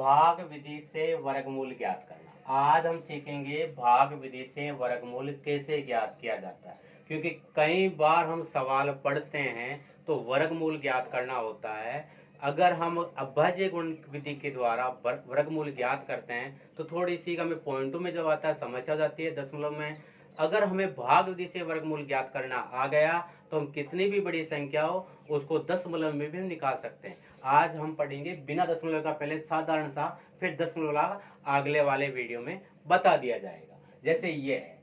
भाग विधि से वर्गमूल ज्ञात करना। आज हम सीखेंगे भाग विधि से वर्गमूल कैसे ज्ञात किया जाता है, क्योंकि कई बार हम सवाल पढ़ते हैं तो वर्गमूल ज्ञात करना होता है। अगर हम अभाज्य गुण विधि के द्वारा वर्गमूल ज्ञात करते हैं तो थोड़ी सी हमें पॉइंटों में जब आता है समस्या हो जाती है दशमलव में। अगर हमें भाग विधि से वर्गमूल ज्ञात करना आ गया तो हम कितनी भी बड़ी संख्या हो उसको दशमलव में भी हम निकाल सकते हैं। आज हम पढ़ेंगे बिना दशमलव का, पहले साधारण सा, फिर दशमलव अगले वाले वीडियो में बता दिया जाएगा। जैसे ये है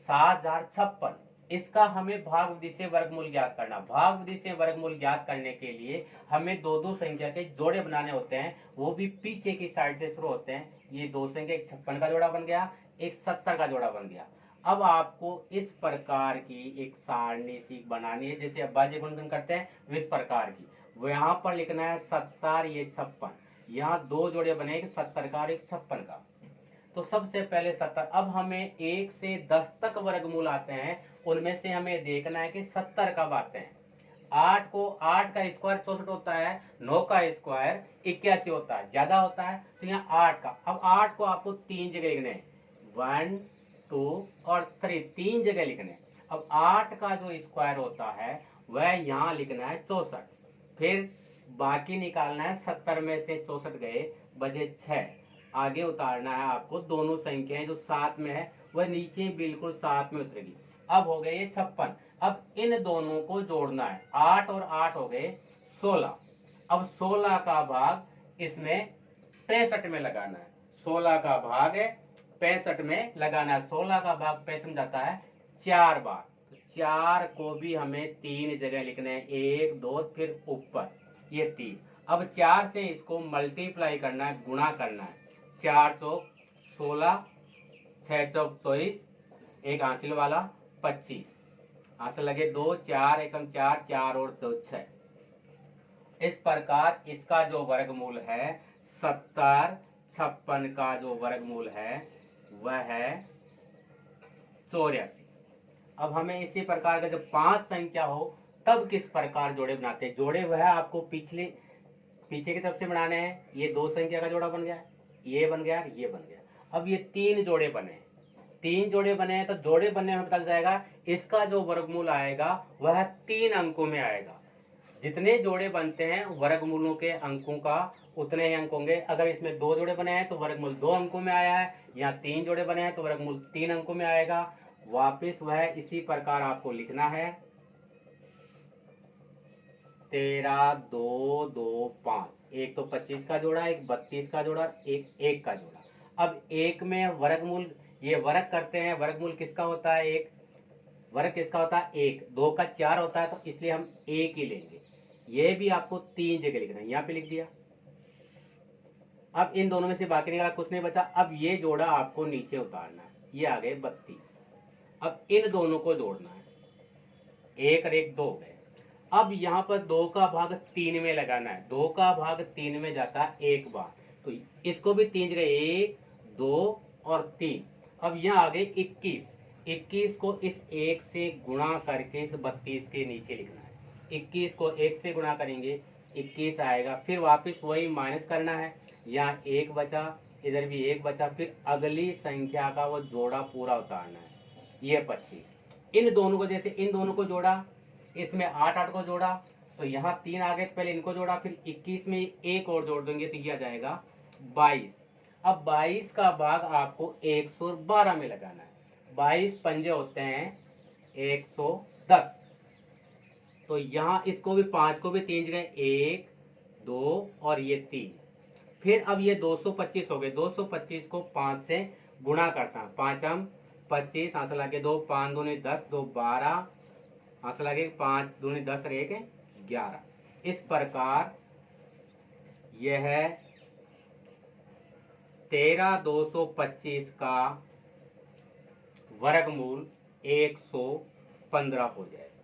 7056, इसका हमें भाग विधि से वर्गमूल ज्ञात करना। भाग विधि से वर्गमूल ज्ञात करने के लिए हमें दो दो संख्या के जोड़े बनाने होते हैं, वो भी पीछे की साइड से शुरू होते हैं। ये दो संख्या, एक 56 का जोड़ा बन गया, एक 70 का जोड़ा बन गया। अब आपको इस प्रकार की एक सारणी सी बनानी है, जैसे अभाज्य गुणन करते हैं इस प्रकार की। वो यहाँ पर लिखना है 70, ये 56, यहाँ दो जोड़े बने, एक 70 का और एक 56 का। तो सबसे पहले 70। अब हमें 1 से 10 तक वर्गमूल आते हैं, उनमें से हमें देखना है कि 70 कब आते हैं। 8 का स्क्वायर 64 होता है, 9 का स्क्वायर 81 होता है, ज्यादा होता है तो यहाँ 8 का। अब 8 को आपको 3 जगह लिखने हैं, 1 2 और 3, 3 जगह लिखने। अब 8 का जो स्क्वायर होता है वह यहाँ लिखना है 64। फिर बाकी निकालना है, 70 में से 64 गए, बचे 6। आगे उतारना है आपको, दोनों संख्याएं जो साथ में है वह नीचे बिल्कुल साथ में उतरेगी। अब हो गए ये 56। अब इन दोनों को जोड़ना है, 8 और 8 हो गए 16। अब 16 का भाग इसमें 65 में लगाना है। 16 का भाग 65 में लगाना है। 16 का भाग 65 में जाता है 4 बार। 4 को भी हमें 3 जगह लिखने हैं, 1 2 फिर ऊपर ये 3। अब 4 से इसको मल्टीप्लाई करना है, गुणा करना है। 4 चौक 16, 6 चौक 24, एक हासिल वाला 25, हासिल लगे 2, 4 एकम 4, 4 और 2 6। इस प्रकार इसका जो वर्गमूल है 70, 56 का जो वर्गमूल है वह है 84। अब हमें इसी प्रकार का जब 5 संख्या हो तब किस प्रकार जोड़े बनाते हैं। जोड़े वह आपको पीछे की तरफ से बनाने हैं। ये दो संख्या का जोड़ा बन गया, ये बन गया, ये बन गया। अब ये 3 जोड़े बने, 3 जोड़े बने हैं तो जोड़े बनने में पता चल जाएगा इसका जो वर्गमूल आएगा वह 3 अंकों में आएगा। जितने जोड़े बनते हैं वर्गमूलों के अंकों का उतने ही अंक होंगे। अगर इसमें 2 जोड़े बने हैं तो वर्गमूल 2 अंकों में आया है, यहाँ 3 जोड़े बने हैं तो वर्गमूल 3 अंकों में आएगा। वापिस वह इसी प्रकार आपको लिखना है 13 2 2 5। एक तो 25 का जोड़ा, एक 32 का जोड़ा, एक 1 का जोड़ा। अब 1 में वर्गमूल, ये वर्ग करते हैं, वर्गमूल किसका होता है 1, वर्ग किसका होता है 1। 2 का 4 होता है तो इसलिए हम 1 ही लेंगे। ये भी आपको 3 जगह लिखना है, यहाँ पे लिख दिया। अब इन दोनों में से बाकी निकाला, कुछ नहीं बचा। अब ये जोड़ा आपको नीचे उतारना है, ये आ गए 32। अब इन दोनों को जोड़ना है, 1 और 1 2 गए। अब यहाँ पर 2 का भाग 3 में लगाना है। 2 का भाग 3 में जाता है 1 बार, तो इसको भी 3 जगह, 1 2 और 3। अब यहाँ आ गए 21। 21 को इस 1 से गुणा करके इस 32 के नीचे लिखना है। 21 को 1 से गुणा करेंगे 21 आएगा। फिर वापस वही माइनस करना है, यहाँ 1 बचा, इधर भी 1 बचा। फिर अगली संख्या का वो जोड़ा पूरा उतारना है, ये 25। इन दोनों को, जैसे इन दोनों को जोड़ा, इसमें 8 8 को जोड़ा तो यहाँ 3 आ गए, पहले इनको जोड़ा, फिर 21 में 1 और जोड़ देंगे तो यह आ जाएगा 22। अब 22 का भाग आपको 112 में लगाना है। 22 पंजे होते हैं 110, तो यहाँ इसको भी 5 को भी 3 जगह, 1 2 और ये 3। फिर अब ये 225 हो गए। 225 को 5 से गुणा करता है, 5 25, हाथ लगे 2, 5 दूनी 10, 2 12, हाथ लगे 5 दूनी 10 और 1 11। इस प्रकार यह 13,225 का वर्गमूल 115 हो जाएगा।